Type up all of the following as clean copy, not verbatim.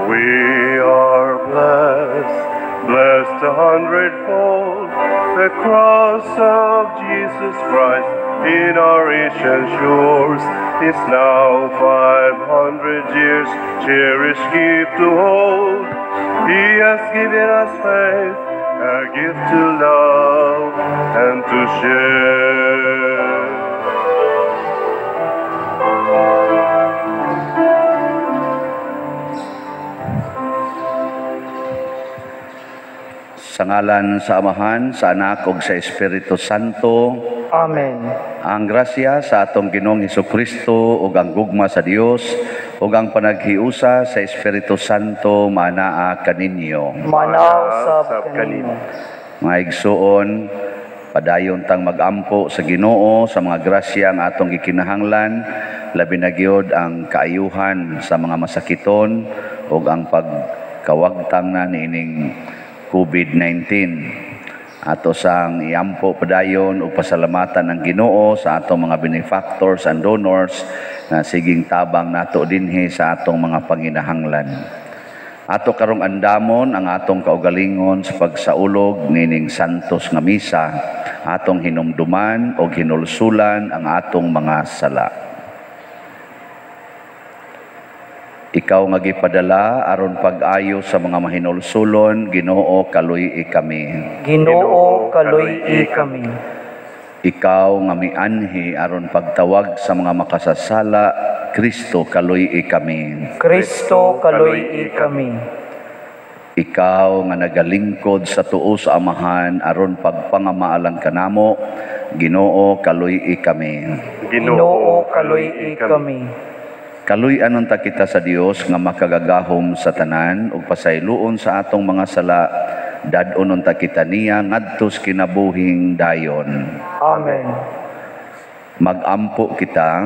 We are blessed, blessed 100-fold. The cross of Jesus Christ in our ancient shores is now 500 years cherished gift to hold. He has given us faith, a gift to love and to share. Sa ngalan sa Amahan, sa Anak ug sa Espiritu Santo. Amen. Ang grasya sa atong Ginoong Hesukristo ug ang gugma sa Dios ug ang panaghiusa sa Espiritu Santo manaa kaninyo. Manaw sab kanimo. Mga igsuon, padayon tang magampo sa Ginoo sa mga grasya ang atong gikinahanglan, labi na gyud ang kaayuhan sa mga masakiton ug ang pagkawagtang na niining COVID-19. Ato sang iampo padayon ug pasalamatan ang Ginoo sa atong mga benefactors and donors na siging tabang nato dinhi sa atong mga panginahanglan. Ato karong andamon ang atong kaugalingon sa pagsaulog nining santos nga misa, atong hinumduman ug hinulsulan ang atong mga sala. Ikaw nga gipadala aron pag-ayo sa mga mahinulsulon, Ginoo kaluy-i kami. Ginoo kaluy-i kami. Ikaw nga mianhi aron pagtawag sa mga makasasala, Kristo kaluy-i kami. Kristo kaluy-i kami. Ikaw nga nagalingkod sa tuo sa Amahan aron pagpangamaalan kanamo, Ginoo kaluy-i kami. Ginoo kaluy-i kami. Kaluy-anon ta kita sa Dios nga makagagahom sa tanan ug pasayloon sa atong mga sala, dad-onon ta kita niya ngadto sa kinabuhing dayon. Amen. Magampo kita.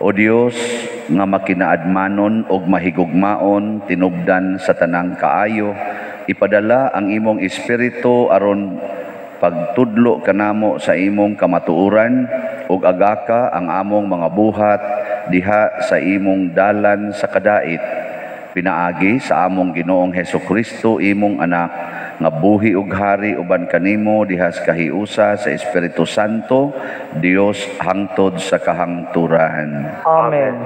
O Dios nga makinaadmanon ug mahigugmaon tinubdan sa tanang kaayo, ipadala ang imong espiritu aron pagtudlo kanamo sa imong kamatuoran ug agaka ang among mga buhat diha sa imong dalan sa kadait. Pinaagi sa among Ginoong Hesukristo imong anak nga buhi ug hari uban kanimo diha sa kahiusa sa Espiritu Santo, Dios hangtod sa kahangturan. Amen.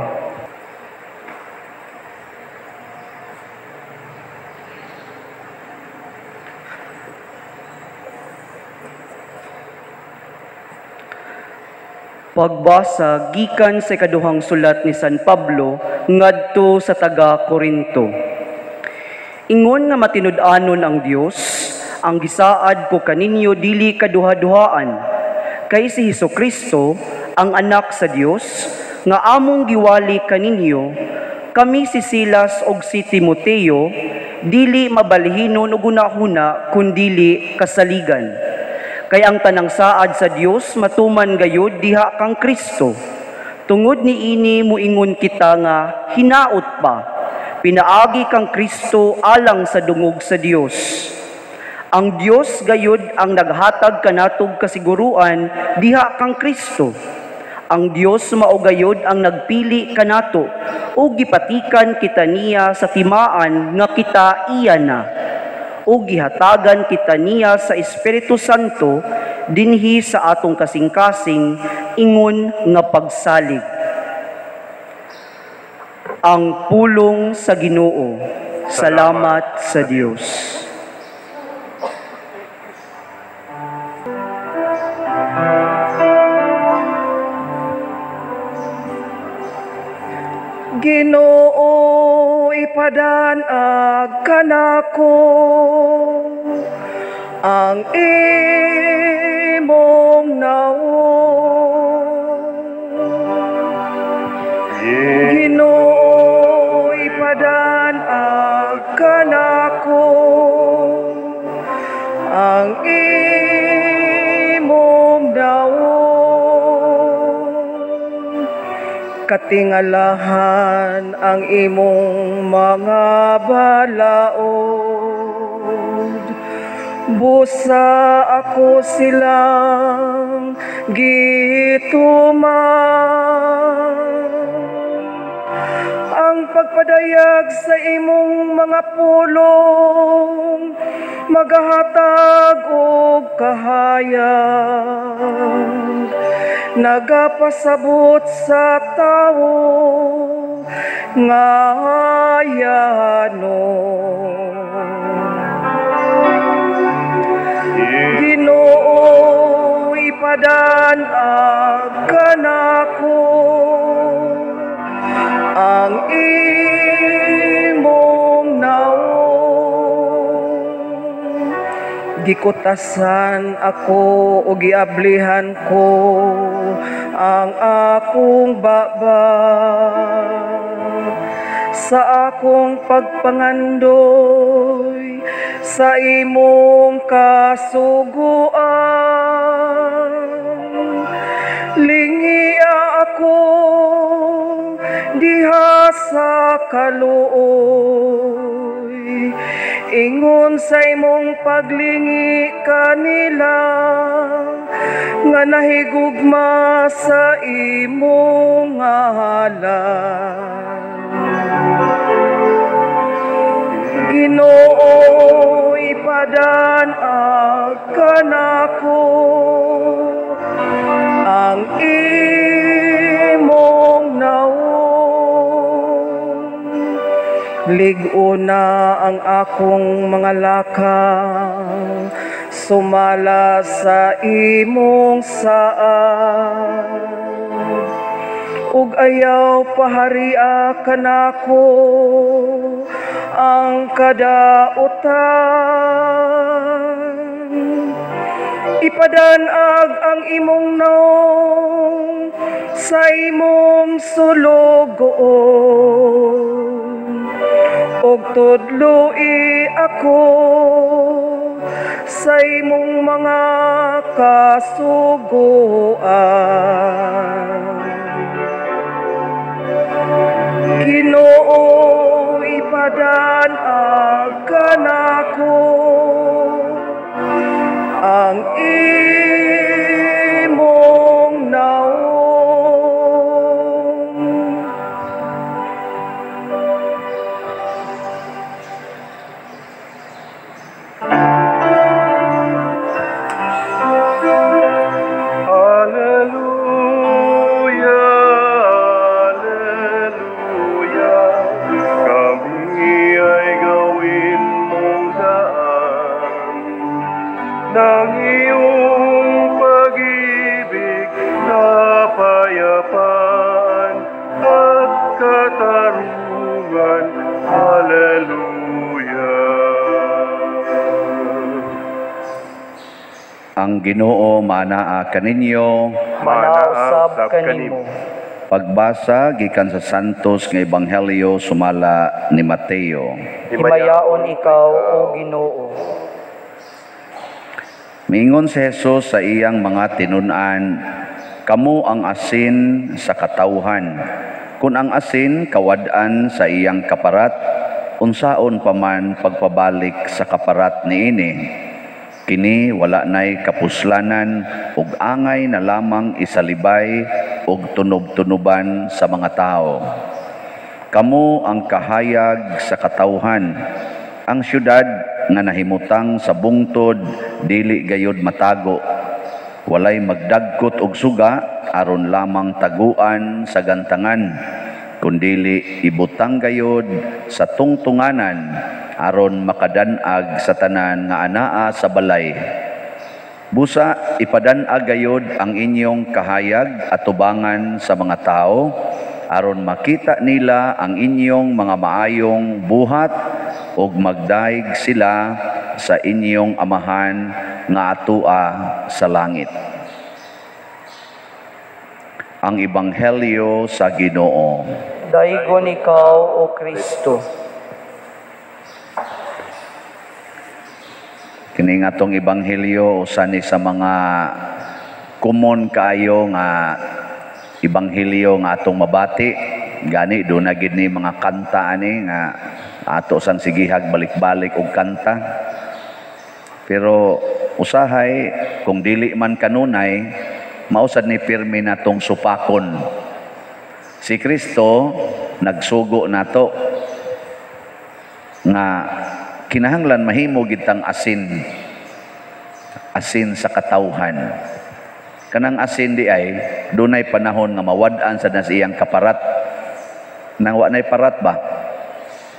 Pagbasa gikan sa ikaduhang sulat ni San Pablo ngadto sa taga Corinto. Ingon nga matinud-anon ang Dios, ang gisaad ko kaninyo dili kaduha-duhaan, kay si Hesukristo ang anak sa Dios nga among giwali kaninyo, kami si Silas ug si Timoteo dili mabalhinon ug hunahuna kundili kasaligan. Kay ang tanang saad sa Dios matuman gayud diha kang Kristo. Tungod ni ini muingon kita nga hinaot pa, pinaagi kang Kristo alang sa dungog sa Dios. Ang Dios gayud ang naghatag kanatog kasiguruan diha kang Kristo. Ang Dios mao gayud ang nagpili kanato ug gipatikan kita niya sa timaan nga kita iya na. O gihatagan kita niya sa Espiritu Santo dinhi sa atong kasing-kasing ingon nga pagsalig. Ang pulong sa Ginoo. Salamat sa Dios. Ginoo ipadanag kanako ang imong nawong. Ginoo ipadanag kanako ang imong nawong. Katingalahan ang imong mga balaod, busa ako silang gituman. Ang pagpadayag sa imong mga pulong, magahatag og kahayag, nagapasabot sa tawo nga hayanon. Ginoo, ipadanag kanako ang imong naong. Gikutasan ako o giablihan ko ang akong baba sa akong pagpangandoy sa imong kasuguan. Lingia ako diha sa kaluoy, ingon sa imong paglingi kanila nga nahigugma sa imong ngalan. Ginoo, ipadanag kanako ang imong naong. Lig-o na ang akong mga lakang, sumala sa imong saan. Ug ayaw paharia kanako ang kadautan. Ipadanag ang imong naong sa imong sulugoon, ug tudloi ako sa imong mga kasuguan. Ginoo, ipadanag kanako ang imong naong. ng iyong pag-ibig na payapaan at katarungan. Hallelujah. Ang Ginoo manaa kaninyo, Manausab kanimo. pagbasa gikan sa Santos nga Ebanghelyo sumala ni Mateo. Himayaon ikaw, O Ginoo. Miingon si Jesus sa iyang mga tinun-an, kamo ang asin sa katawhan. Kung ang asin kawad-an sa iyang kaparat, unsaon pa man pagpabalik sa kaparat niini. Kini wala nay kapuslanan ug angay na lamang isalibay ug tunob-tunuban sa mga tao. Kamo ang kahayag sa katawhan. Ang syudad nga nahimutang sa bungtod dili gayud matago. Walay magdagkot og suga aron lamang taguan sa gantangan, kundili ibutang gayud sa tungtunganan aron makadan-ag sa tanan nga anaa sa balay. Busa ipadan-ag gayud ang inyong kahayag at tubangan sa mga tao aron makita nila ang inyong mga maayong buhat ug magdaig sila sa inyong amahan nga atua sa langit. Ang Ebanghelyo sa Ginoo. Daigon ikaw, O Kristo. Kini nga tong Ebanghelyo usa ni sa mga common kaayo nga Ebanghelyo nga atong mabati. Gani do na gid ni mga kanta ani nga ato sang sigihag balik-balik og kanta. Pero usahay kung dili man kanunay, mausad ni pirmi natong supakon. Si Kristo nagsugo nato nga kinahanglan mahimo gitang asin sa katawhan. Kanang asin di ay dunay panahon nga mawad-an sa nas iyang kaparat. Nang wa nay parat ba?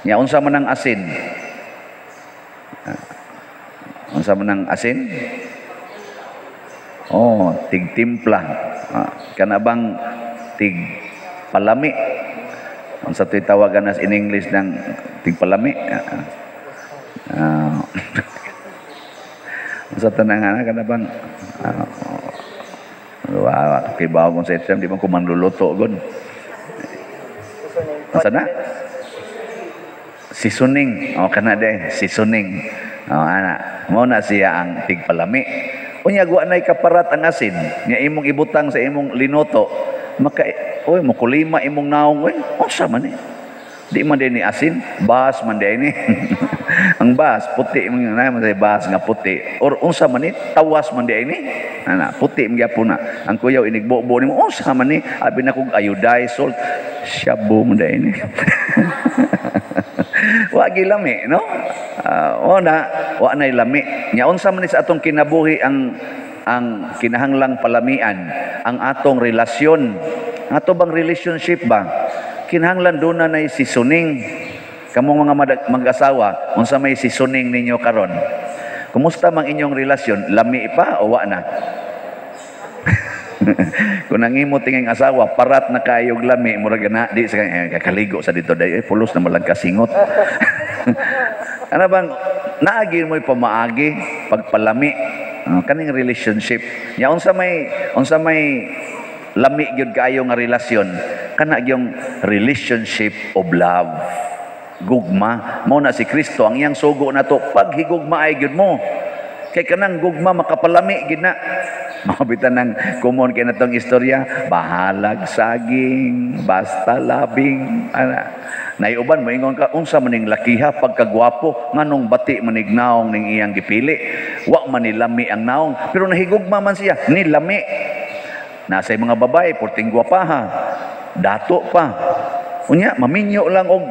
Nya unsa man ang asin? Unsa man ang asin? Oh, tigtimpla. Kana bang tig palami? Unsa to'y tawagan nas in English ng tig palami? Unsa tanang ana kana bang kay bawon sa exam di man ko manluluto gon. Unsa na? Seasoning. O kana de, seasoning. O ana, mao na siya ang tigpalami. Unya wa nay kaparat ang asin, nya imong ibutang sa imong linoto, maka oy mo kulima imong naong oy, unsa man ni? Di man din ni asin, bas man din ni. Ang bas puti man na man bas nga puti. Or unsa man ni? Tawas man din ni. Ana, puti man gyapon na. Ang kuyaw inigbo-bo nimo, unsa man ni? Abi na kog iodized salt, shabu man din ni. Wa gilami, no? Wa nay lami. Nya unsa man ni sa atong kinabuhi ang kinahanglang palamian, ang atong relasyon. Ato bang relationship ba? Kinahanglan doon na nay seasoning. Kamong mga mag-asawa, unsa may seasoning ninyo karon? Kumusta mang inyong relasyon? Lami pa o wa na? Kung nangimo tinging asawa, parat na kayog lami, murag na di sa kakaligo sa dito day, pulos na malang kasingot. Ano bang naagi mo pamaagi pagpalami kaning relationship. Nya unsa may lami gyud kaayo nga relasyon, kana gyung relationship of love. Gugma mao na si Kristo ang iyang sugo nato paghigugma ay gyud mo. Kay kanang gugma makapalami gid na. Mabitan ng common kay natong istorya, bahalag saging, basta labing ana. Naiuban moingon ka unsa man ning lakiha pagkagwapo nganong bati manignaong ning iyang gipili. Wa man nilami ang naong pero nahigugma man siya nilami. Nasay mga babae porting gwapaha, dato pa. Unya maminyo lang og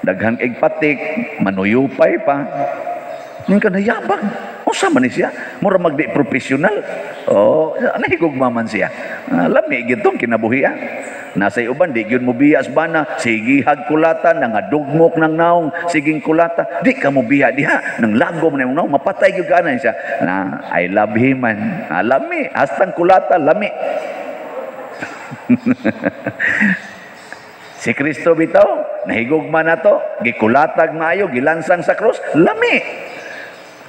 daghang egpatik, manuyupay pa. Ning kanayabag. Unsa man ni siya? Mura magdi professional. Oh, nahigugma man siya. Lami gyud tong kinabuhi. Nasay uban di gyud mo biyas bana, sige hagkulatan nga dugmok ng naong, siging kulata. Di ka mo biya diha nang lagom na naong mapatay gyud kana siya. I love him man. Lami, hastang kulata lami. Si Kristo bitaw, nahigugma na to, gikulatag maayo, gilansang sa krus, lami.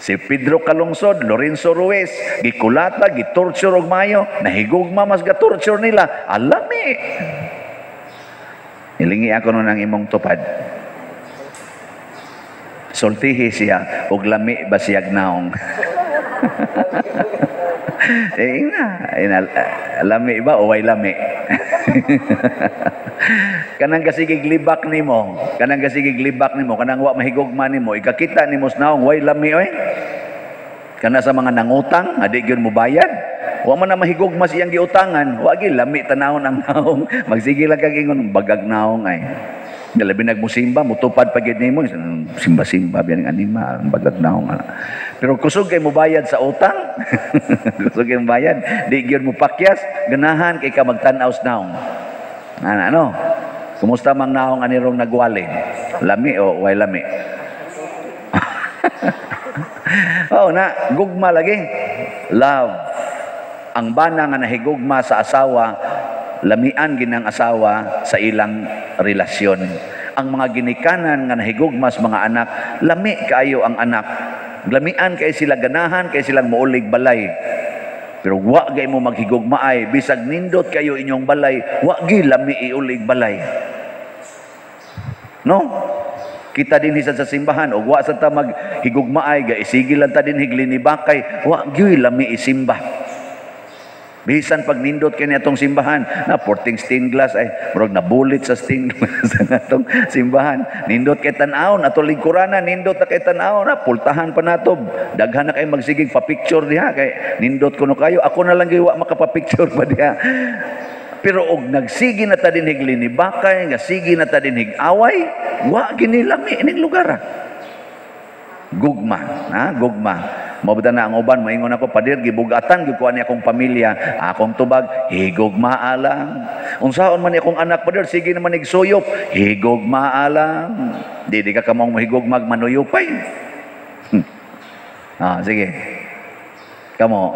Si Pedro Calungsod, Lorenzo Ruiz, gikulata, gitorture og mayo, nahigugma mas gatorture nila, alami. Ilingi ako nun ang imong tupad. Sultihi siya, og lami ba siyag naong? Lami ba o way lami? Kanang kasigig libak nimo, kanang wa mahigugma nimo, ikakita nimo naong way lami oy. Kana sa mga nangutang, adi gyud mo bayad. Wa man na mahigugma siyang giutangan, wa gyud lami tanawon ang naong. Magsige lang kag ingon bagag naong ay. Labi nagmusimba, mutupad pa gyud nimo, simba-simba biyan ang anima, bagag naong. Pero kusog kay mo bayad sa utang. Kusog kay mo bayad, di gyud mo pakyas, ganahan kay ka magtan-aw sa naong. Ano? Kumusta mang naong anirong nagwali? Lami o way lami? Oh, na gugma lagi. Love. Ang bana nga nahigugma sa asawa, lamian ginang asawa sa ilang relasyon. Ang mga ginikanan nga nahigugma sa mga anak, lami kaayo ang anak. Lamian kay sila ganahan, kay silang muulig balay. Pero wa gay mo maghigugmaay, bisag nindot kayo inyong balay, wa gi lami iulig balay. No? Kita din sa simbahan, o wa sa ta maghigugmaay, ga isigil lang ta din higlinibakay, wa gi lami isimba. Bisan pag nindot kini atong simbahan, na porting stained glass ay murag nabulit sa stained glass sa atong simbahan. Nindot kay tan-aw ato lingkuranan, nindot na kay tan-aw na pultahan pa nato. Daghan na kay magsigig pa picture diha kay nindot kuno kayo. Ako na lang gyud wa makapa-picture pa diha. Pero og nagsigi na ta dinhig linibakay, nga sige na ta dinhig away, wa ginilami ining lugar. Gugma, gugma. Mabda na ang uban, maingon ako, padir, gibugatan, gikuha niya akong pamilya, akong tubag, higugma lang. Unsaon man akong anak, padir, sige naman igsuyop, higugma lang. Di ka kamong higugmag manuyupay. Sige. Kamo,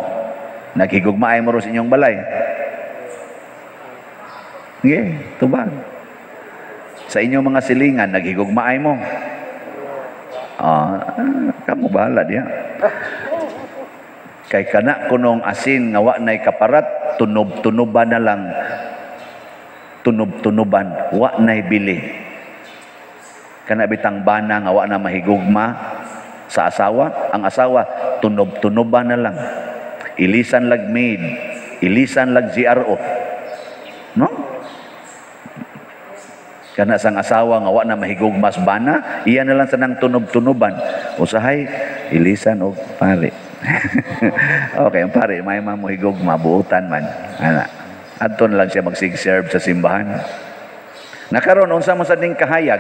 naghigugmaay mo ro sa inyong balay. Sige, tubag. Sa inyong mga silingan, naghigugmaay mo. Kamu bahala dia. Kay kana kunong asin nga wa nay kaparat, tunob-tunoban na lang. Tunob-tunoban, wa nay bili. Kana bitang bana nga wa na mahigugma sa asawa, ang asawa tunob-tunoban na lang. Ilisan lag maid, ilisan lag GRO. No? Kana sang asawa nga wa na mahigugmas bana, iya na lang sanang tunob-tunoban. Usahay ilisan og pare. Okay, ang pare may mahigugma buutan man. Ana. Adto na lang siya magsig-serve sa simbahan. Nakaron unsa man sa ding kahayag?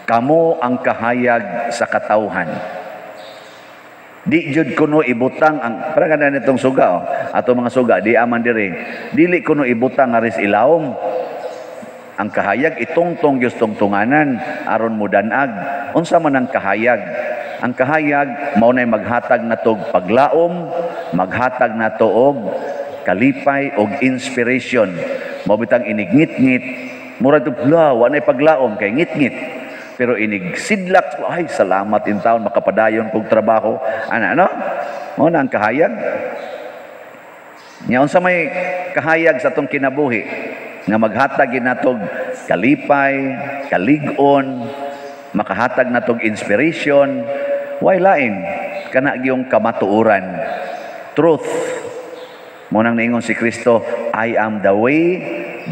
Kamo ang kahayag sa katawhan. Di jud kuno ibutang ang para kana nitong suga ato mga suga di aman diri. Dili kuno ibutang aris ilawom. Ang kahayag itungtong Diyos tungtunganan aron mo danag. Unsa man ang kahayag? Ang kahayag mao nay maghatag natog paglaom, maghatag nato og kalipay og inspiration. Mao bitang inigngit-ngit, mura to wa nay paglaom kay ngit-ngit. Pero inigsidlak, ay salamat in taon makapadayon kog trabaho. Ana no? Mao na ang kahayag. Nya unsa may kahayag sa atong kinabuhi? Nga maghatag natog kalipay, kalig-on, makahatag natog inspiration, why lain kana gyung kamatuoran, truth. Mo nang niingon si Kristo, I am the way,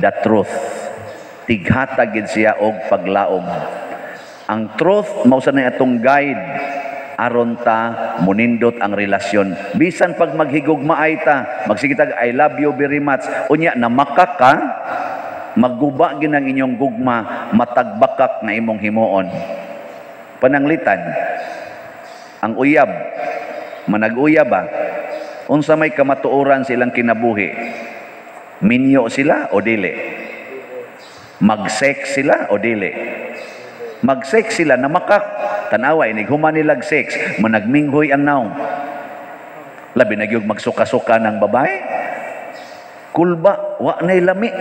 the truth. Tighatag gid siya og paglaom. Ang truth mao sa nay atong guide aron ta munindot ang relasyon. Bisan pag maghigugmaay ta, magsigitag I love you very much, unya na makaka magguba ginang inyong gugma, matagbakak na imong himuon. Pananglitan, ang uyab, manag-uyab ba? Unsa may kamatuoran silang kinabuhi? Minyo sila o dili? Mag-sex sila o dili? Mag-sex sila na makak. Tanawa, inighuman nilag sex, managminghoy ang naong. Labi na yung magsuka-suka ng babae. Kulba, wa na'y lami.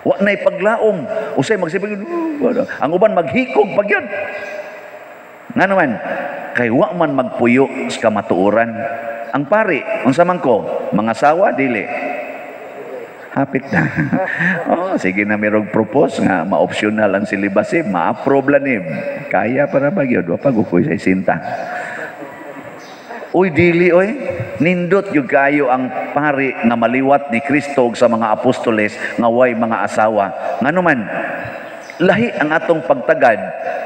Wa na'y paglaom. Usay magsipag, ang uban maghikog pag yun. Nga naman, kay wa man magpuyo sa kamatuoran. Ang pari, unsa man ko, mga sawa, dili. Hapit na. Sige na mirog propose nga, ma-optional ang celibacy, ma-approve lanim. Kaya para bagyod, wapag ukoy sa isinta. Uy, dili, oy. Nindot yung kayo ang pari nga maliwat ni Kristo sa mga apostoles nga way mga asawa. Nga naman, lahi ang atong pagtagad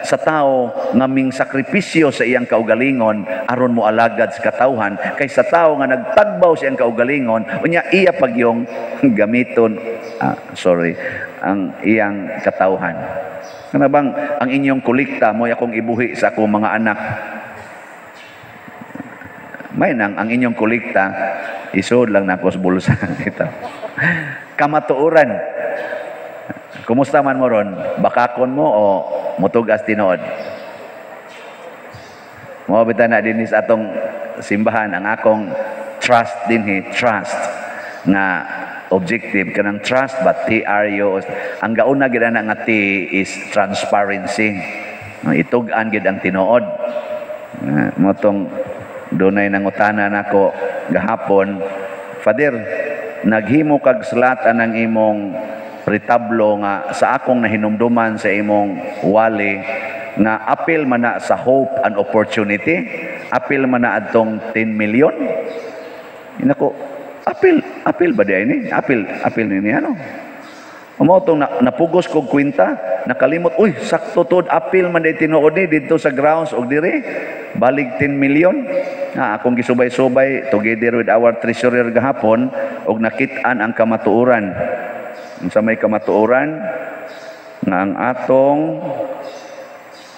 sa tao nga ming sakripisyo sa iyang kaugalingon aron mo alagad sa katawhan kay sa tao nga nagtagbaw sa iyang kaugalingon unya iya pagyong gamiton ang iyang katawhan. Kana bang ang inyong kolekta mo akong ibuhi sa akong mga anak? May nang ang inyong kolekta isod lang nako sa bulsa ito. Kamatuoran. Kumusta man mo ron? Bakakon mo o mutugas tinuod? Mawabita na din sa atong simbahan ang akong trust din trust nga objective kanang trust but TRU ang gauna gid ana nga T is transparency. Itug-an gid ang tinuod. Motong dunay nangutana nako gahapon, Father, naghimo kag slatan ang imong retablo nga sa akong nahinumduman sa imong wali nga apil man na sa hope and opportunity, apil man na adtong 10 million. Inako, apil ba di ini? Apil ni ano? Amo tong napugos kog kwenta, nakalimot, uy, sakto tod apil man day tinuod ni dito sa grounds og dire. Balig 10 million. Akong gisubay-subay together with our treasurer gahapon og nakit-an ang kamatuoran. Unsa may kamatuoran nga ang atong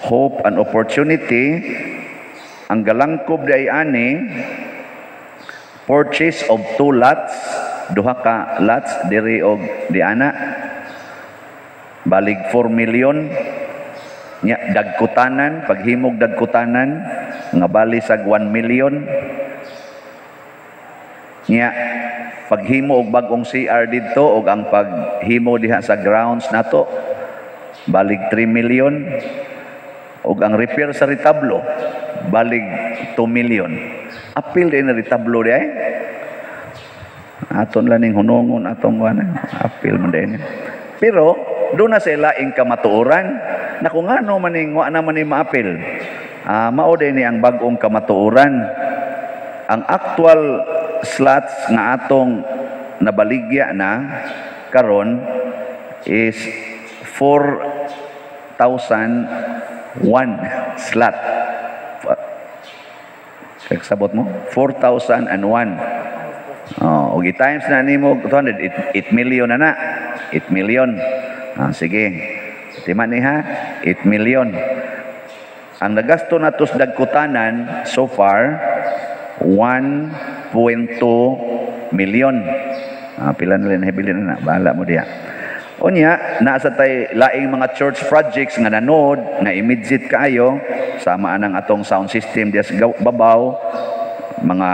hope and opportunity ang galangkob day ani purchase of 2 lots, duha ka lots diri og diana. Balig 4 million nya dagkutanan, paghimog dagkutanan nga bali sag 1 million nya paghimo og bag-ong CR didto og ang paghimo diha sa grounds nato balig 3 million og ang repair sa retablo balig 2 million. Apil din na retablo di ay aton laning hunongon atong wana apil man din. Pero doon na sila ing kamatuoran na kung ano maning wa na maning maapil. Mao din ni ang bag-ong kamatuoran. Ang actual slots nga atong nabaligya na karon is 4,001 slot. Kagsabot mo? 4,001. Og i-times na nimo 200, 8 million na. 8 million. Sige. Timan ni ha? 8 million. Ang nagasto natos dagkutanan so far 1.2 million. Pila na rin habilin na. Bahala mo diya. Unya, nasa tay laing mga church projects nga nanood, nga immediate kaayo, sama ang atong sound system diya sa babaw, mga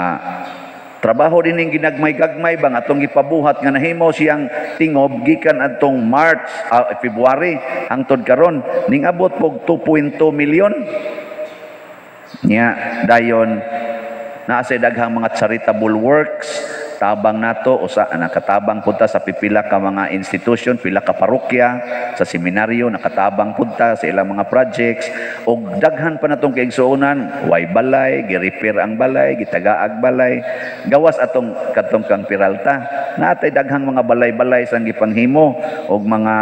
trabaho din yung ginagmay-gagmay bang atong ipabuhat nga nahimo siyang tingob gikan atong March, February hangtod karon ning abot pog 2.2 million. Nya dayon naa sa daghang mga charitable works tabang nato usa nakatabang punta sa pipila ka mga institution, pila ka parokya, sa seminaryo nakatabang punta sa ilang mga projects ug daghan pa natong kaigsuonan, way balay, gi-repair ang balay, gitagaag balay, gawas atong kadtong kang Peralta. Natay daghang mga balay-balay sang gipanghimo og mga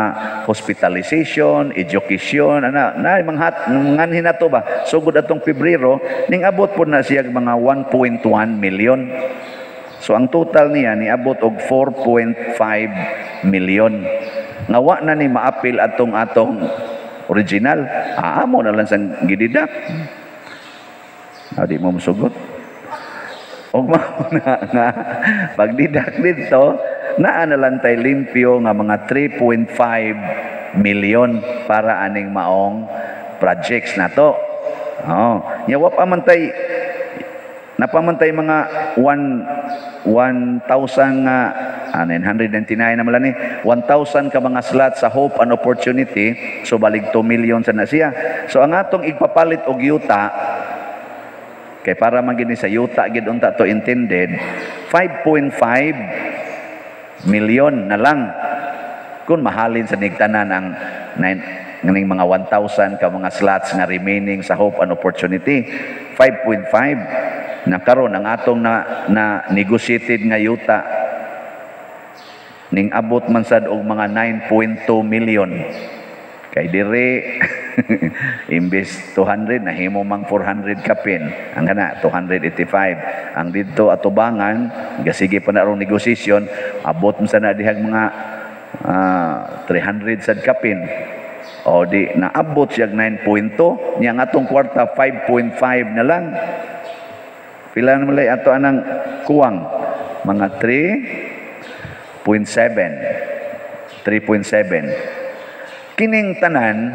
hospitalization, education, na manganhin nato ba sugod atong Pebrero ning abot pud na siya mga 1.1 million. So ang total niya niabot og 4.5 million. Nga na ni maapil atong original. Amo na lang sang gididak. Di mo masugot. Og mao na nga pagdidak dito naa na lang tay limpyo nga mga 3.5 million para aning maong projects nato. Nyawa pa man tay napamantay mga 1,000 nga 999 naman lang 1,000 ka mga slots sa hope and opportunity, so balig 2 million sa na siya. So ang atong igpapalit og yuta kay para magini sa yuta gid unta to intended 5.5 million na lang kung mahalin sa nigtanan ang nganing mga 1,000 ka mga slots nga remaining sa hope and opportunity. 5.5 na karon ang atong na negotiated nga yuta ning abot man sad og mga 9.2 million kay dire imbes 200 nahimo mang 400 kapin ang kana 285 ang didto atubangan gasige pa na rong negosasyon abot man sad na dihang mga 300 sad kapin o di naabot siya 9.2 niya nga atong kwarta 5.5 na lang. Pila naman lang ato anang kuwang? Mga 3.7. Kining tanan,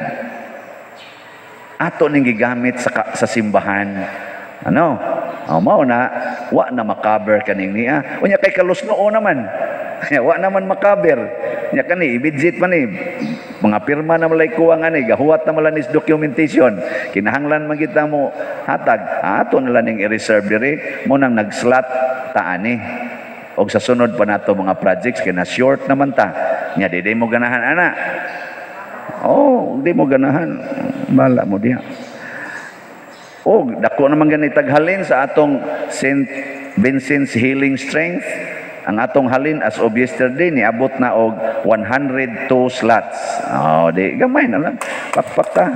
ato ning gigamit sa simbahan. Mao na, wa na makaber kaning niya. Unya kay kalusnoo naman. Wa naman makaber. Nya kani, ibidjit man ni. Mga pirma na malay kuwangan gahuat na malanis documentation. Kinahanglan magita mo hatag. Ato na lang i-reserve diri mo nang nag-slot taani. Og sa sunod pa nato mga projects kay na short naman ta. Nya di mo ganahan ana. Di mo ganahan. Bala mo diha. Dako naman gani taghalin sa atong St. Vincent's Healing Strength. Ang atong halin as of yesterday niabot na og 102 slots. Oh, di gamay na lang. Pakpak ta.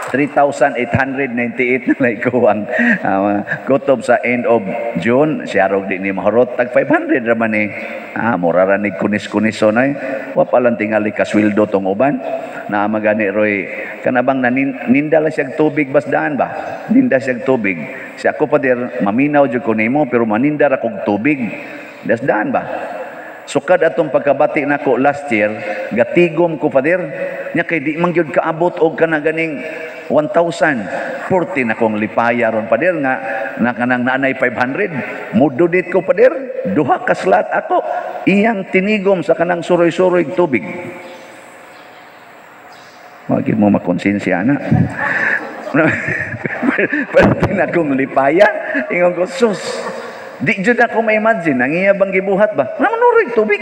3,898 na ikaw ang kutob sa end of June. Siya rog di ni mahurot. Tag 500 raman ni. Mura ranig kunis-kuniso na wa palang tingali kaswildo tong uban. Na magani roy. Kanabang ninda lang siyang tubig basdaan ba? Ninda siyang tubig. Siya ako pa der, maminaw dyan ko nimo, pero maninda rakong tubig. Dasdaan ba? Sukad atong pagkabati nako last year, gatigom ko pa der. Nya kay di mangyud kaabot og kana ganing 1,040 na kong lipaya ron pader nga kanang nanay 500 mududit ko pader duha ka slot ako iyang tinigom sa kanang suroy-suroy tubig. Wag mo makonsensya na. Pwede na kong lipaya ingon ko sus di jud ako ma-imagine ang iya bang gibuhat ba naman tubig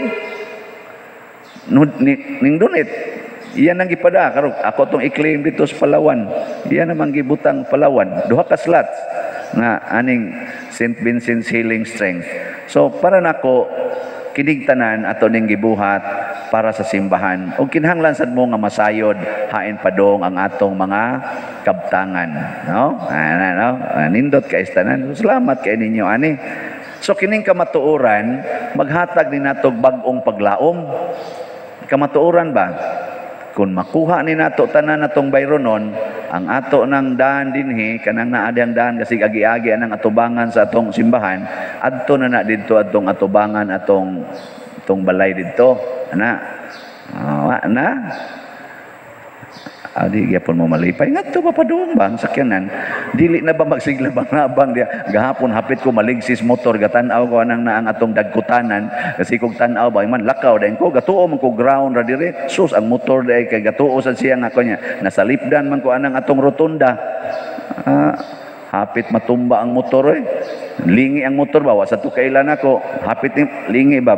ning donate. Iyan ang gipada karog ako tong i-claim dito sa Palawan. Iyan namang gibutang Palawan. Duha ka slots nga aning St. Vincent's Healing Strength. So para nako kining tanan ato ning gibuhat para sa simbahan. Og kinahanglan sad mo nga masayod hain padong ang atong mga kabtangan, no? No? Nindot kay tanan. Salamat kay ninyo ani. So kining kamatuoran maghatag ni natog bag-ong paglaom. Kamatuoran ba? Kung makuha ni nato tanan natong bayronon, ang ato ng daan dinhi, kanang naadang daan kasi agi-agi anang atubangan sa atong simbahan, adto na dito atong atubangan atong balay dito. Di gyapon mo malipay ngadto pa padung bang sakyanan dili na ba magsiglabang-labang dia gahapon hapit ko maligsis motor gatan-aw ko anang naang atong dagkutanan kasi kog tan-aw ba man lakaw dayon ko gatuo man ko ground ra dire sus ang motor day kay gatuo sad siya nga ko nya nasalipdan man ko anang atong rotunda hapit matumba ang motor lingi ang motor ba wa sa to kailan ako hapit lingi ba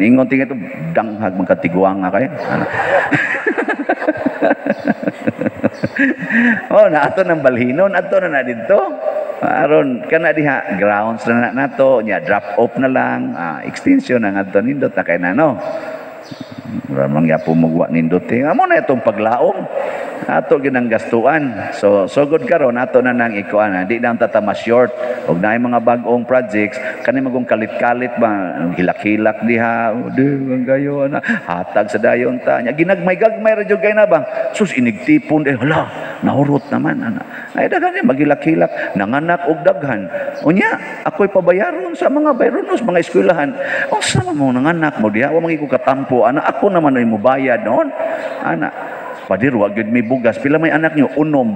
ningon tingit danghag magkatiguang nga kay na ato ng balhinon ato na dito aron kana diha grounds na nato nya drop off na lang extension ang ato nindot na kay nano ramang yapo magwa nindot amo na itong paglaom ato ginang gastuan so good karon ato na nang ikuan di na tatama short og naay mga bag-ong projects kani magong kalit-kalit ba hilak-hilak diha ang gayo na hatag sa dayon ta nya ginagmay-gagmay ra jud kay na bang sus inigtipon hala nahurot naman ay daghan magilak-hilak nanganak og daghan unya ako'y pabayaron sa mga bayronos mga eskwelahan sa mo nanganak mo diha wa mangi ko katampo ako naman ay mobayad noon padir wa gyud may bugas pila may anak nyo unom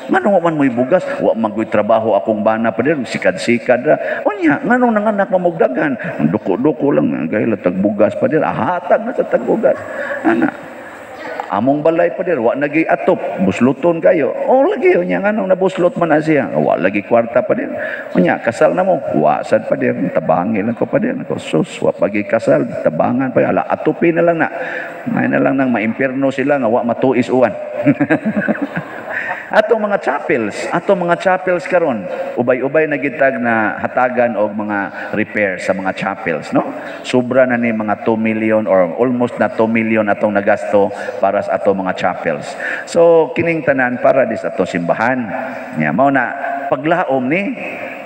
ngano man mo'y bugas wa magoy trabaho akong bana padir sikad-sikad ra unya ngano nanganak mamugdagan duko-duko lang gay latag bugas padir hatag na sa tagbugas among balay padir wa nagi atop busluton kayo lagi unya ngano nabuslot man na siya wa lagi kwarta padir unya kasal na mo wa sad padir tabangin lang ko padir ko sus wa pagi kasal tabangan pa ala atupin na lang na lang nang maimpierno sila nga wa matuis uwan atong mga chapels karon ubay-ubay na gitag na hatagan og mga repair sa mga chapels no sobra na ni mga 2 million or almost na 2 million atong nagasto para sa atong mga chapels so kining tanan para dis ato simbahan nya mao na paglaom ni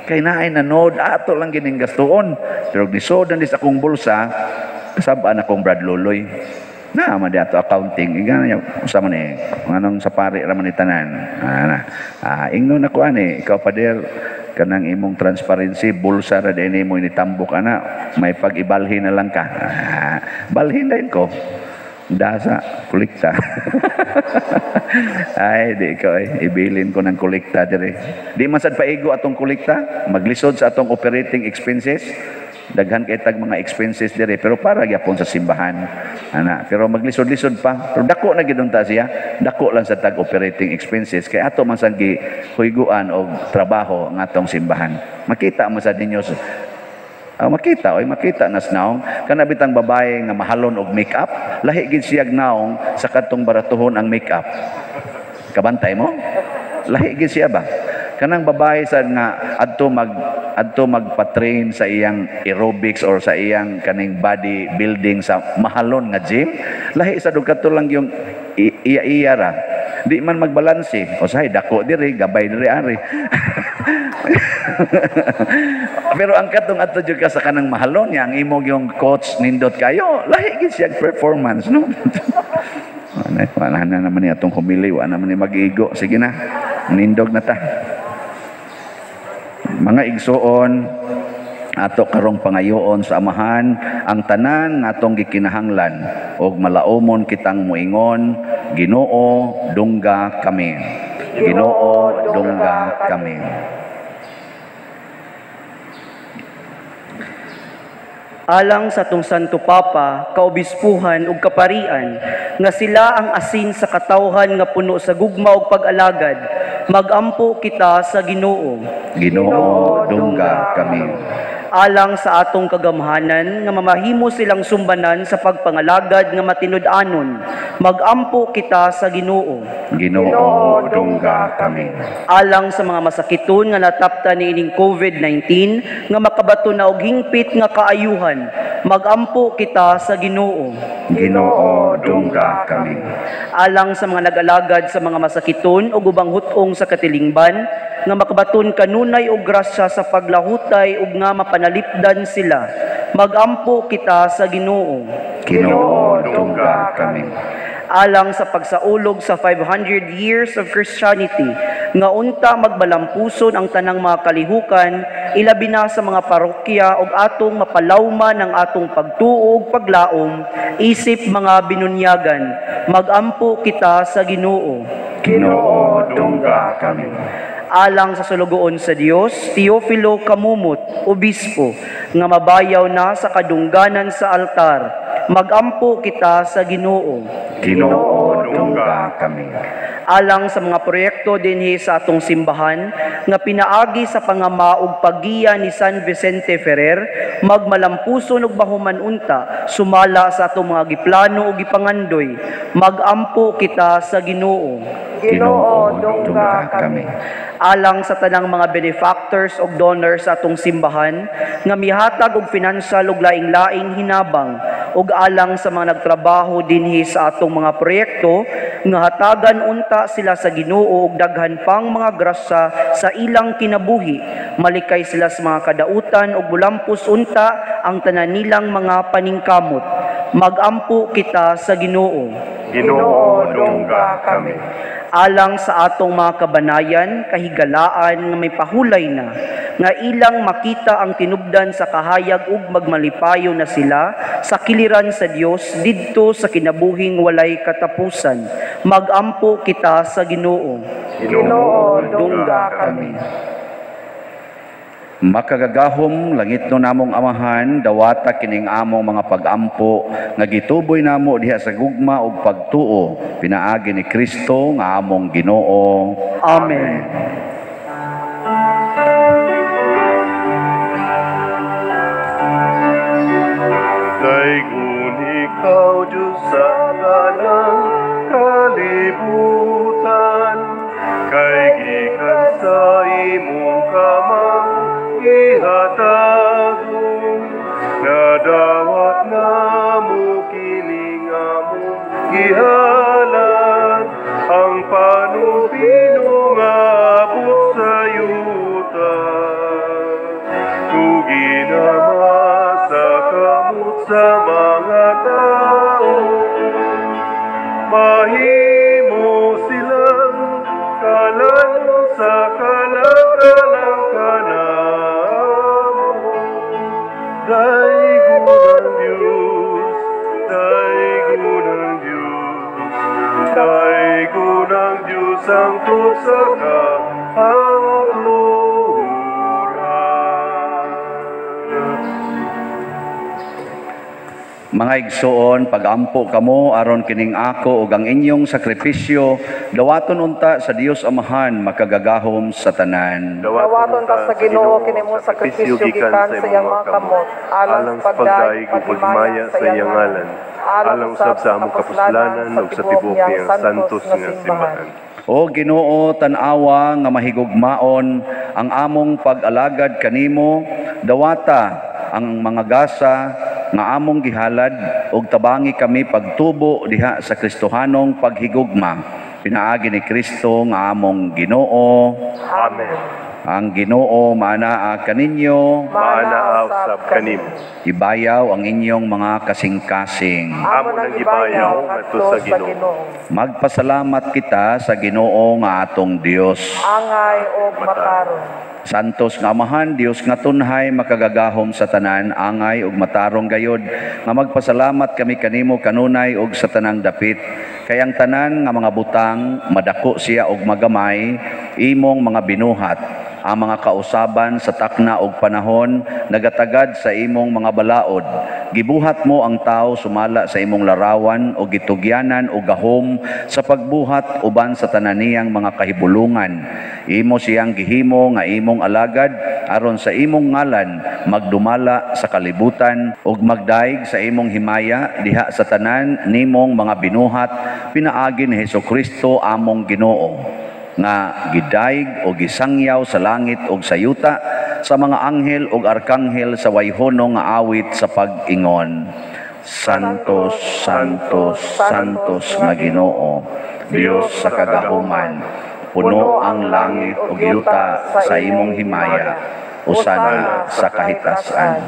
kay naay nanod ato lang gining gastuon pero nisod dis akong bulsa kasab-an akong Brad Loloy na man ato accounting igana usama ni nganong sa pare ra man itanan ingnon ako ani ikaw pader kanang imong transparency bulsa ra dinhi mo initambok ana may pag-ibalhin na lang ka balhin din ko dasa kolekta ay di ko ibilin ko ng kolekta dire di man sad paigo atong kolekta maglisod sa atong operating expenses daghan kay tag mga expenses dire pero para gyapon sa simbahan pero maglisod-lisod pa pero dako na gid ta siya dako lang sa tag operating expenses kay ato man sang gihuyguan og trabaho ng atong simbahan makita mo sa ninyo makita nas naong kana bitang babae nga mahalon og makeup lahi gid siya naong sa kadtong baratuhon ang makeup kabantay mo lahi gid siya ba kanang babae sad nga adto adto magpa-train sa iyang aerobics or sa iyang kaning body building sa mahalon nga gym, lahi sa dugkato lang yung iya ra. Di man magbalanse. O sahay, dako diri, gabay diri ari. Pero ang katong ato jud ka sa kanang mahalon niya, ang imong yung coach nindot kayo, lahi gid siya performance, no? Wala na naman niya itong humili, wala naman niya mag-igo. Sige na, nindog na ta. Mga igsoon, ato karong pangayoon sa amahan, ang tanan nga atong gikinahanglan, og malaumon kitang muingon, Ginoo, dungga kami. Ginoo, dungga kami. Alang sa atong Santo Papa, kaobispuhan ug kaparian, nga sila ang asin sa katawhan nga puno sa gugma ug pag-alagad, magampo kita sa Ginoo. Ginoo, dungga kami. Alang sa atong kagamhanan, nga mamahimo silang sumbanan sa pagpangalagad nga matinud-anon, magampo kita sa Ginoo. Ginoo, dungga kami. Alang sa mga masakiton nga nataptan ni ining COVID-19, nga makabato na og hingpit nga kaayuhan, magampo kita sa Ginoo. Ginoo, dungga kami. Alang sa mga nag-alagad sa mga masakiton o ubang hutong sa katilingban, nga makabaton kanunay og grasya sa paglahutay ug nga mapanalipdan sila, magampo kita sa Ginoo. Ginoo, dungga kami. Alang sa pagsaulog sa 500 years of Christianity, nga unta magbalampuson ang tanang mga kalihukan, ilabi na sa mga parokya ug atong mapalawman ang atong pagtuo ug paglaom, isip mga binunyagan, magampo kita sa Ginoo. Ginoo, dungga kami. Alang sa sulugoon sa Dios, Teofilo Kamumot, obispo, nga mabayaw na sa kadungganan sa altar, magampo kita sa Ginoo. Ginoo, dungga kami. Alang sa mga proyekto dinhi sa atong simbahan, nga pinaagi sa pangama ug paggiya ni San Vicente Ferrer, magmalampuson ug bahuman unta, sumala sa atong mga giplano ug gipangandoy, magampo kita sa Ginoo. Ginoo, dungga kami. Alang sa tanang mga benefactors o donors sa atong simbahan, nga mihatag og financial ug laing-laing hinabang, ug alang sa mga nagtrabaho dinhi sa atong mga proyekto, nga hatagan unta sila sa Ginoo ug daghan pang mga grasya sa ilang kinabuhi, malikay sila sa mga kadautan ug bulampos unta ang tanan nilang mga paningkamot. Magampo kita sa Ginoo. Ginoo, dungga kami. Alang sa atong mga kabanayan, kahigalaan nga may pahulay na, nga ilang makita ang tinubdan sa kahayag ug magmalipayo na sila sa kiliran sa Dios didto sa kinabuhing walay katapusan. Magampo kita sa Ginoo. Ginoo, dungga kami. Makagagahom langit no namong amahan, dawata kining among mga pagampo nga gituboy namo diha sa gugma ug pagtuo pinaagi ni Kristo nga among Ginoo. Amen. Daigun ikaw, Diyos sa tanang kalibutan, kay gikan sa imong kamang ihatagong, nadawat na mo kining among gihalan, ang panupino nga abot sa yuta. Tuginama sa kamot sa mga tao, mahimo silang kalan sa kalagalang kanamo. Daigo ng Diyos, daigo ng Diyos, daigo ng Diyos ang tusa ka Mga igsoon, pagampo kamo aron kining ako ug ang inyong sakripisyo dawaton unta sa Dios Amahan makagagahom sa tanan. Dawaton ta sa Ginoo kini mo sakripisyo gikan sa iyang mga kamot, alang sa pagdaig ug pagmaya sa iyang ngalan, alang usab sa among kapuslanan ug sa tibuok niyang santos nga simbahan. O Ginoo, tan-awa nga mahigugmaon ang among pag-alagad kanimo, dawata ang mga gasa nga among gihalad ug tabangi kami pagtubo diha sa Kristohanong paghigugma. Pinaagi ni Kristo nga among Ginoo. Amen. Ang Ginoo maanaa kaninyo, Maanaa usab kanimo. ibayaw ang inyong mga kasing-kasing. Amo nang gibayaw ngadto sa Ginoo. Magpasalamat kita sa Ginoo nga atong Dios. Angay o makaron. Santos nga Amahan, Dios nga tunhay makagagahom sa tanan, angay ug matarong gayod, nga magpasalamat kami kanimo kanunay ug sa tanang dapit. Kay ang tanan nga mga butang, madako siya og magamay, imong mga binuhat. Ang mga kausaban sa takna og panahon, nagatagad sa imong mga balaod. Gibuhat mo ang tao sumala sa imong larawan o gitugyanan o gahom sa pagbuhat uban sa tananiyang mga kahibulungan. Imo siyang gihimo nga imong alagad aron sa imong ngalan magdumala sa kalibutan ug magdaig sa imong himaya diha sa tanan nimong mga binuhat pinaagi ni Hesukristo among Ginoo nga gidaig o gisangyaw sa langit ug sa yuta sa mga anghel ug arkanghel sa wayhonong nga awit sa pag-ingon. Santos, Santos, Santos nga Ginoo, Dios sa kagahuman, puno ang langit ug yuta sa imong himaya, usana sa kahitasan.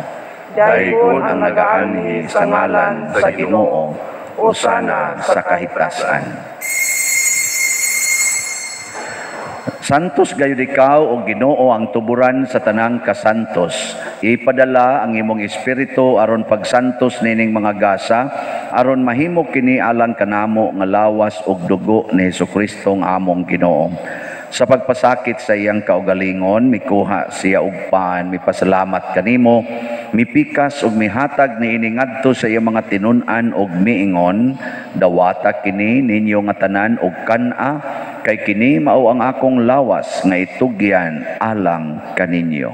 Daigon ang nagaanhi sa ngalan sa Ginoo, usana sa kahitasan. Santos gayud ikaw o Ginoo ang tuburan sa tanang kasantos. Ipadala ang imong espiritu aron pagsantos nining mga gasa, aron mahimo kini alang kanamo nga lawas ug dugo ni Hesukristo nga among Ginoo. Sa pagpasakit sa iyang kaugalingon, mikuha siya og pan, mipasalamat kanimo, mipikas ug mihatag niini ngadto sa iyang mga tinun-an ug miingon, dawata kini ninyo nga tanan og kan-a, kay kini mao ang akong lawas nga itugyan alang kaninyo.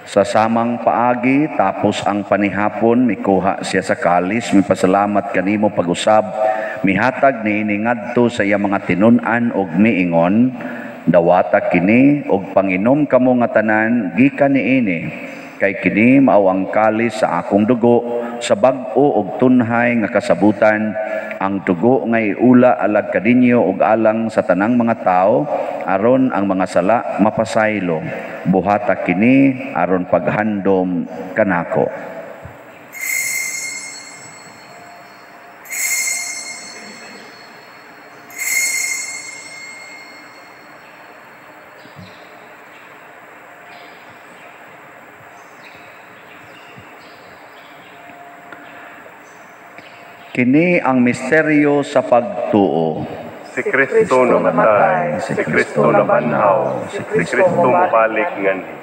Sa samang paagi, tapos ang panihapon, mikuha siya sa kalis, mipasalamat kanimo pag-usab, mihatag niini ngadto sa iya mga tinun-an og miingon, dawata kini og panginom kamo nga tanan gikan niini, kay kini mao ang kalis sa akong dugo, sa bag-o og tunhay nga kasabutan, ang dugo nga iula alag kadinyo og alang sa tanang mga tao, aron ang mga sala mapasaylo. Buhata kini aron paghandom kanako. Kini ang misteryo sa pagtuo. Si Kristo namatay, si Kristo nabanhaw, si Kristo mabalik nganhi.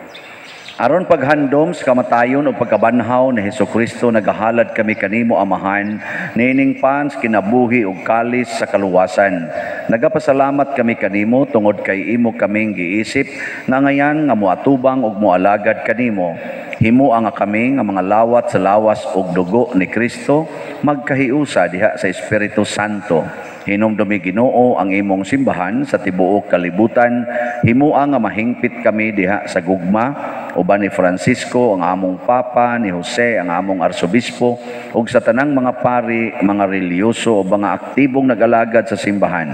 Aron paghandom sa kamatayon o pagkabanhaw ni Hesukristo, nagahalad kami kanimo Amahan, nining pans kinabuhi ug kalis sa kaluwasan. Nagapasalamat kami kanimo tungod kay imo kaming giisip nga ngayan nga moatubang ug moalagad kanimo. Himo nga kami nga mga lawat sa lawas ug dugo ni Kristo magkahiusa diha sa Espiritu Santo. Hinumdumi Ginoo ang imong simbahan sa tibuok kalibutan. Himoa nga mahingpit kami diha sa gugma uban ni Francisco ang among papa, ni Jose ang among arsobispo ug sa tanang mga pari, mga reliyoso o mga aktibong nag-alagad sa simbahan.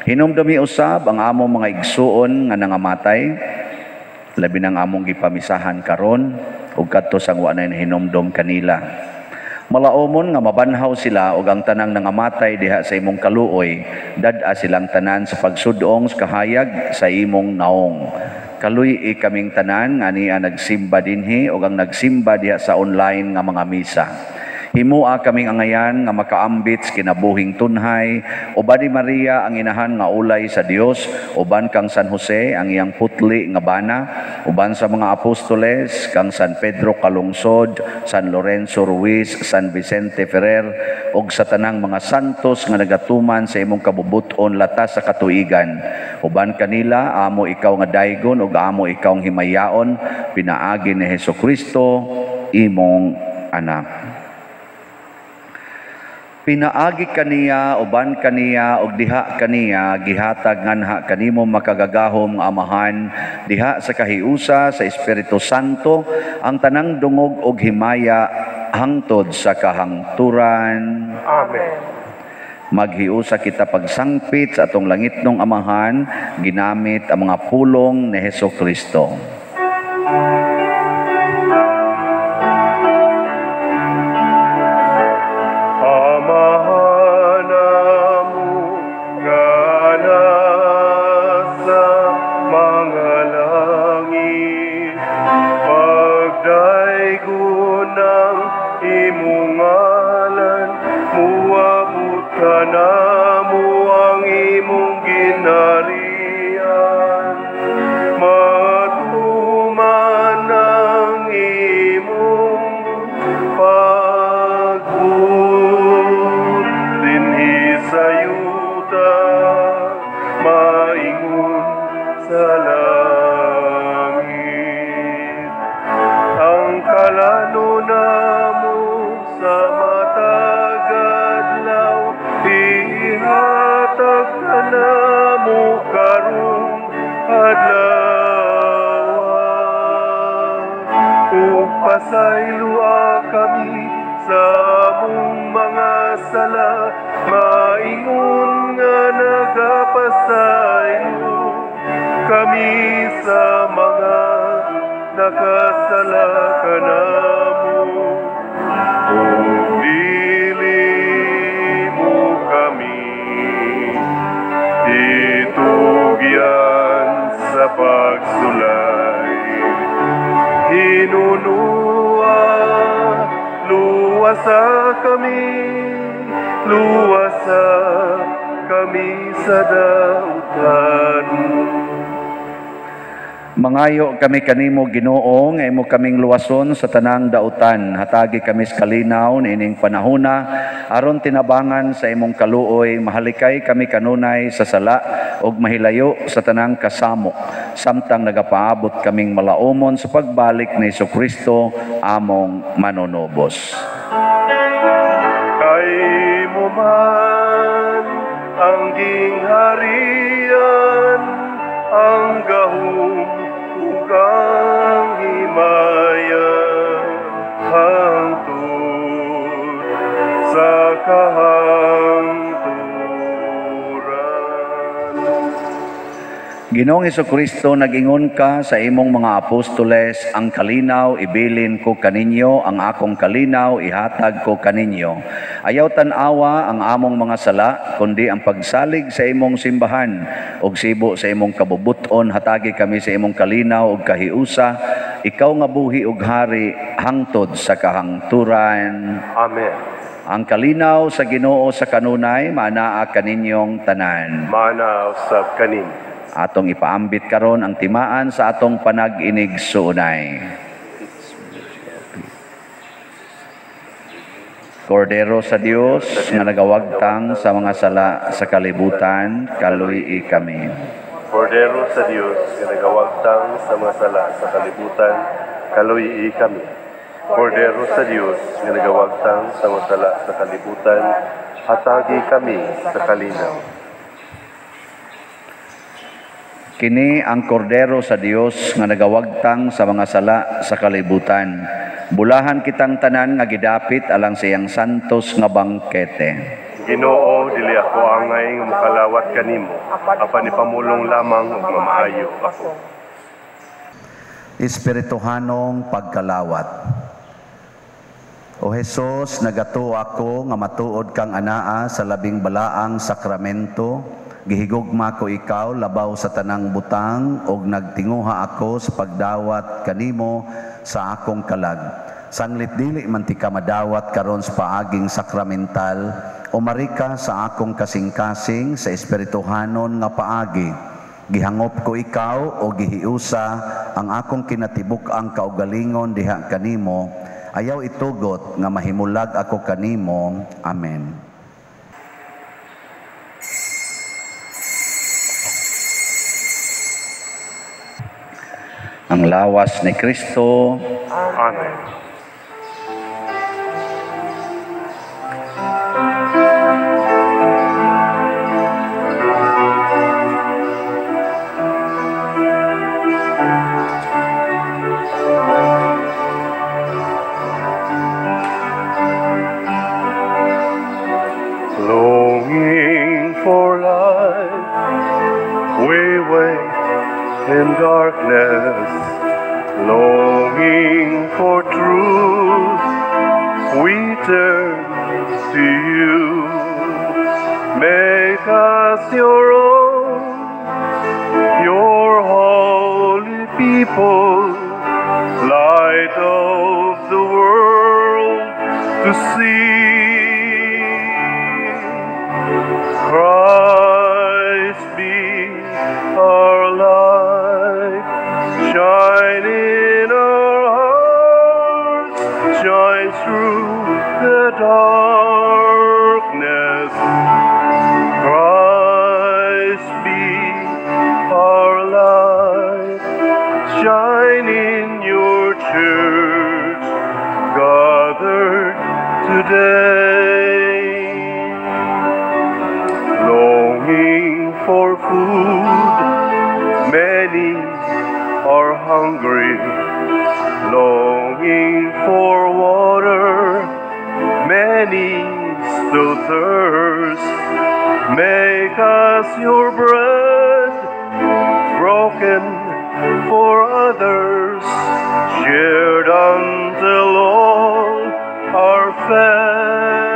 Hinumdumi usab ang among mga igsuon nga nangamatay, labi nang among gipamisahan karon ug kadto sang wa na hinumdom kanila. Malaomon nga mabanhaw sila ug ang tanang nangamatay diha sa imong kaluoy, dad-a silang tanan sa pagsudong sa kahayag sa imong naong. Kaluy kaming tanan nga niya nagsimba dinhi ug ang nagsimba diha sa online nga mga misa. Himua kaming angayan nga makaambit sa kinabuhing tunhay, uban ni Maria ang inahan nga ulay sa Dios, uban kang San Jose ang iyang putli nga bana, uban sa mga apostoles kang San Pedro Calungsod, San Lorenzo Ruiz, San Vicente Ferrer, ug sa tanang mga santos nga nagatuman sa imong kabubuton latas sa katuigan. Uban kanila amo ikaw nga daygon ug amo ikaw ang himayaon, pinaagi ni Hesukristo imong anak. Pinaagi kaniya, uban kaniya, ug diha kaniya, gihatag nganha kanimo makagagahom nga amahan, diha sa kahiusa sa Espiritu Santo, ang tanang dungog ug himaya, hangtod sa kahangturan. Amen. Maghiusa kita pagsangpit sa atong langitnong amahan, ginamit ang mga pulong ni Hesukristo. Pasaylua kami sa among mga sala, maingon nga nagapasaylo kami sa mga nakasala kanamo. O dili mo kami itugyan sa pagsulay, hinunua, luwasa kami sa dautan. Mangayo kami kanimo Ginoo nga imo kaming luwason sa tanang dautan. Hatagi kami sa kalinaw niining panahona aron tinabangan sa imong kaluoy. Mahalikay kami kanunay sa sala ug mahilayo sa tanang kasamok. Samtang nagapaabot kaming malaumon sa pagbalik ni Hesukristo among manunubos. Kay mo man ang gingharian, ang gahom ug ang himaya, hangtod sa kahangturan. Ginoong Hesukristo, nag-ingon ka sa imong mga apostoles, ang kalinaw ibilin ko kaninyo, ang akong kalinaw ihatag ko kaninyo. Ayaw tan-awa ang among mga sala, kundi ang pagsalig sa imong simbahan, ug sibo sa imong kabubuton, hatagi kami sa imong kalinaw ug kahiusa, ikaw nga buhi ug hari, hangtod sa kahangturan. Amen. Ang kalinaw sa Ginoo sa kanunay, manaa kaninyong tanan. Mana usab kanin. Atong ipaambit karon ang timaan sa atong panag-inig suunay. Kordero sa Dios nga nagawagtang sa mga sala sa kalibutan, kaluy kami. Kordero sa Dios nga nagawagtang sa mga sala sa kalibutan, kaluy kami. Kordero sa Dios nga nagawagtang sa mga sala sa kalibutan, hatagi kami sa kalinaw. Kini ang kordero sa Dios nga nagawagtang sa mga sala sa kalibutan. Bulahan kitang tanan nga gidapit alang sa iyang santos nga bangkete. Ginoo, dili ako angay nga mokalawat kanimo, apan ipamulong lamang ug mamaayo ako. Espirituhanong pagkalawat. O Jesus, nagato ako nga matuod kang anaa sa labing balaang sakramento. Gihigugma ko ikaw labaw sa tanang butang ug nagtinguha ako sa pagdawat kanimo sa akong kalag. Sanglit dili man ti ka madawat karon sa paaging sakramental, umarika sa akong kasing-kasing sa espirituhanon nga paagi. Gihangop ko ikaw o gihiusa ang akong kinatibuk-ang kaugalingon diha kanimo. Ayaw itugot nga mahimulag ako kanimo. Amen. Ang lawas ni Kristo. Amen. Longing for light, we wait in darkness. Longing for truth, we turn to you. Make us your own, your holy people, light of the world to see. Christ be our light, shine in our hearts, shine through the darkness. Christ be our light, shine in your church, gathered today. Longing for food, many are hungry. Longing for water, many still thirst. Make us your bread, broken for others, shared until all are fed.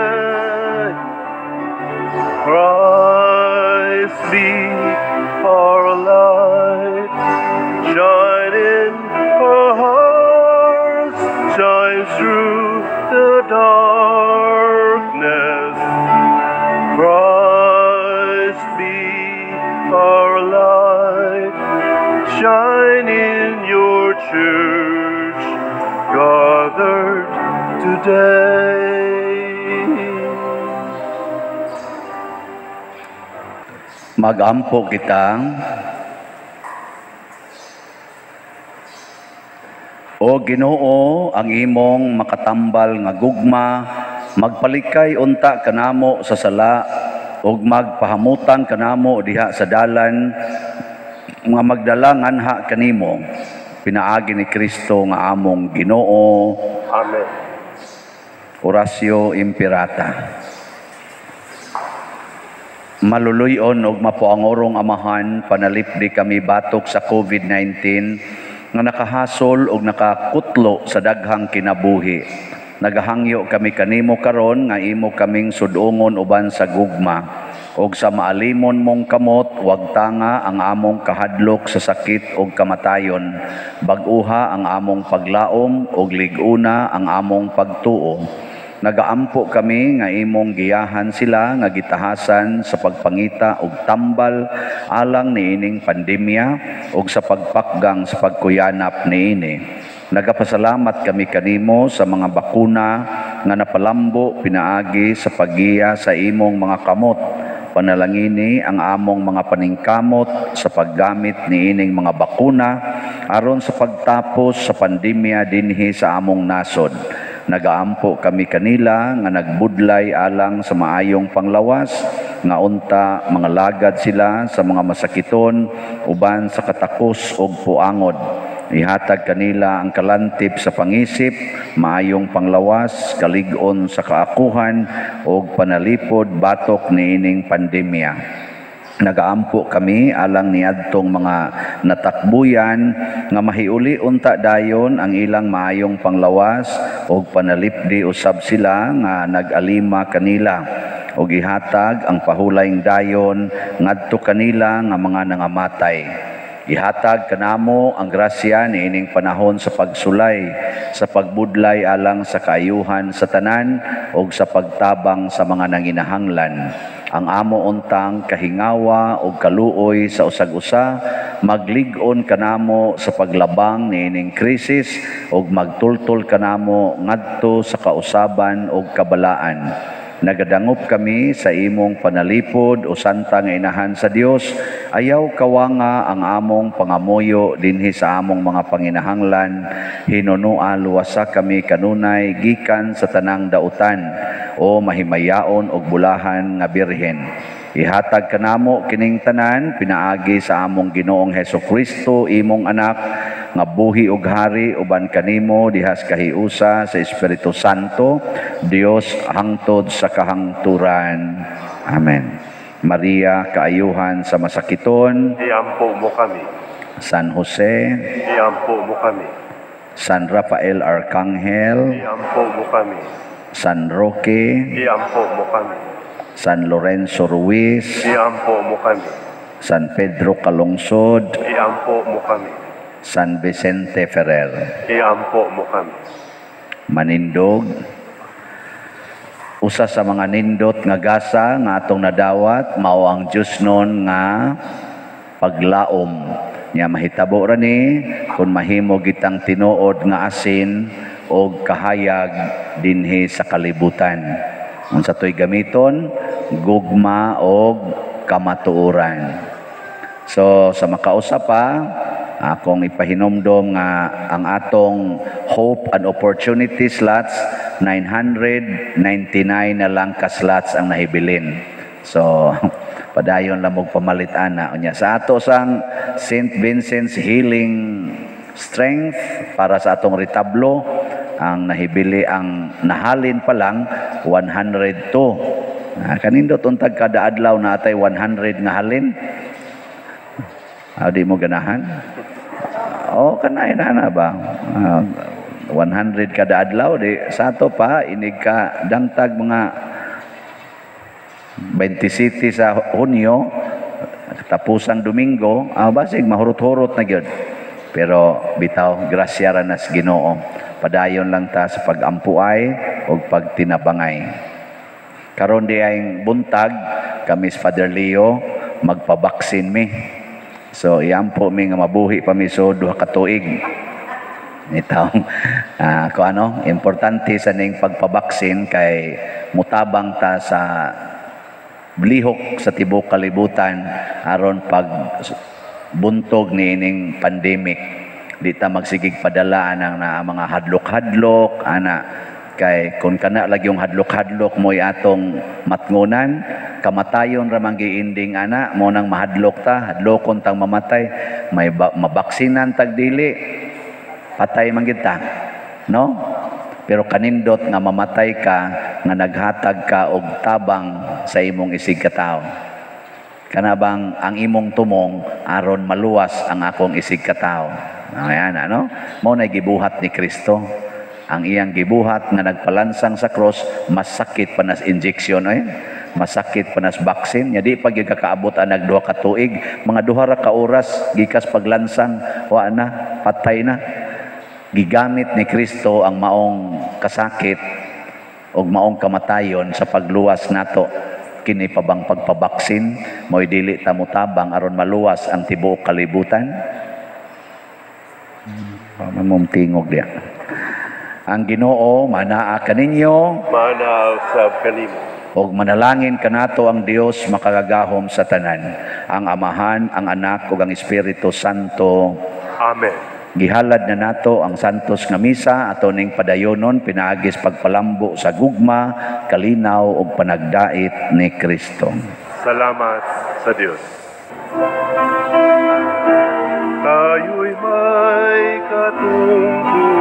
Christ be our light, shine in our hearts, shine through the darkness. Christ be our light, shine in your church, gathered today. Magampo kitang o Ginoo ang imong makatambal nga gugma, magpalikay unta kanamo sa sala ug magpahamutan kanamo diha sa dalan nga magdala nganha kanimo. Pinaagi ni Kristo nga among Ginoo. Amen. Orasyo Imperata. Maluluyon og mapuangorong amahan, panalipdi kami batok sa COVID-19 nga nakahasol og nakakutlo sa daghang kinabuhi. Nagahangyo kami kanimo karon nga imo kaming sudungon uban sa gugma. Og sa maalimon mong kamot, wag tanga ang among kahadlok sa sakit og kamatayon. Bag-uha ang among paglaom og liguna ang among pagtuo. Nagaampo kami nga imong giyahan sila nga gitahasan sa pagpangita og tambal alang niining pandemya ug sa pagpakgang sa pagkuyanap niini. Nagapasalamat kami kanimo sa mga bakuna nga napalambo pinaagi sa paggiya sa imong mga kamot. Panalangini ang among mga paningkamot sa paggamit niining mga bakuna aron sa pagtapos sa pandemya dinhi sa among nasod. Nagaampo kami kanila nga nagbudlay alang sa maayong panglawas, nga unta mga lagad sila sa mga masakiton uban sa katakos ug puangod. Ihatag kanila ang kalantip sa pangisip, maayong panglawas, kalig-on sa kaakuhan ug panalipod batok niining pandemya. Nagaampo kami alang niadtong mga natakbuyan nga mahiuli unta dayon ang ilang maayong panglawas ug panalipdi usab sila nga nag-alima kanila ug ihatag ang pahulayng dayon ngadto kanila nga mga nangamatay. Ihatag kanamo ang grasya niining panahon sa pagsulay, sa pagbudlay alang sa kaayuhan sa tanan o sa pagtabang sa mga nanginahanglan. Ang amo untang kahingawa o kaluoy sa usag-usa, maglig-on kanamo sa paglabang niining krisis o magtultol kanamo ngadto sa kausaban o kabalaan. Nagadangop kami sa imong panalipod o santa nga inahan sa Dios. Ayaw kawanga ang among pangamuyo dinhi sa among mga panginahanglan. Hinunua luwasa kami kanunay gikan sa tanang dautan o mahimayaon og bulahan nga birhen. Ihatag kanamo kining tanan pinaagi sa among Ginoong Hesukristo imong anak nga buhi ug hari uban kanimo dihas kahiusa sa Espiritu Santo, Dios hangtod sa kahangturan. Amen. Maria, kaayuhan sa masakiton, Iampo mo kami. San Jose, Iampo mo kami. San Rafael Arcangel, Iampo mo kami. San Roque, Iampo mo kami. San Lorenzo Ruiz, Iampo mo kami. San Pedro Calungsod, Iampo mo kami. San Vicente Ferrer. Iampo mo kami. Manindog, usa sa mga nindot nga gasa nga atong nadawat mao ang Dios nun nga paglaom nya mahitabo ra ni kun mahimo gitang tinuod nga asin o kahayag dinhi sa kalibutan. Unsa toy gamiton? Gugma o kamatuoran. So sa makausa pa akong ipahinomdom nga ang atong Hope and Opportunity slots 999 na lang ka slots ang nahibilin. So padayon lang mo pamalit ana unya sa ato sang St. Vincent's Healing Strength para sa atong retablo ang nahibili ang nahalin pa lang 102. Kanindot untag kada adlaw na atay 100 nga halin. Di mo ganahan? Kanay na ba? 100 kada adlaw di sa ato pa inig ka dangtag mga 27 sa Hunyo tapusang Domingo, basig mahurot-hurot na gyud. Pero bitaw grasya ra nas Ginoo. Padayon lang ta sa pagampuay o pagtinabangay. Karon di ay buntag kami sa Father Leo magpabaksin mi. So iampo mi nga mabuhi pa mi so 2 ka tuig. Itaw importante sa ning pagpabaksin kay mutabang ta sa blihok sa tibuok kalibutan aron pag buntog niining pandemic. Di ta magsigig padala ng mga hadlok-hadlok ana kay kun kana lagi yung hadlok-hadlok mo'y atong matngunan kamatayon ra man giinding ana mo nang mahadlok ta hadlokon tang mamatay may mabaksinan tag dili patay man gid ta no pero kanindot nga mamatay ka nga naghatag ka og tabang sa imong isig katawo kana bang ang imong tumong aron maluwas ang akong isig katawo. Ayan, mo na gibuhat ni Kristo. Ang iyang gibuhat nga nagpalansang sa cross, mas sakit pa nas injection, mas sakit pa nas vaccine. Nya di pag kakaabot ang 2 ka tuig, mga 2 ra ka oras gikas paglansang, wa na, patay na. Gigamit ni Kristo ang maong kasakit o maong kamatayon sa pagluwas nato. Kini pa bang pagpabaksin, mo'y dili ta mutabang aron maluwas ang tibuok kalibutan? Mamumtingog diya. Ang Ginoo manaa kaninyo, Manaaw sab kanimo. og manalangin kanato ang Dios makagagahom sa tanan, ang Amahan, ang Anak ug ang Espiritu Santo. Amen. Gihalad na nato ang santos nga misa ato ning padayonon pinaagis pagpalambo sa gugma, kalinaw ug panagdait ni Kristo. Salamat sa Diyos. Tayo'y may katungkulan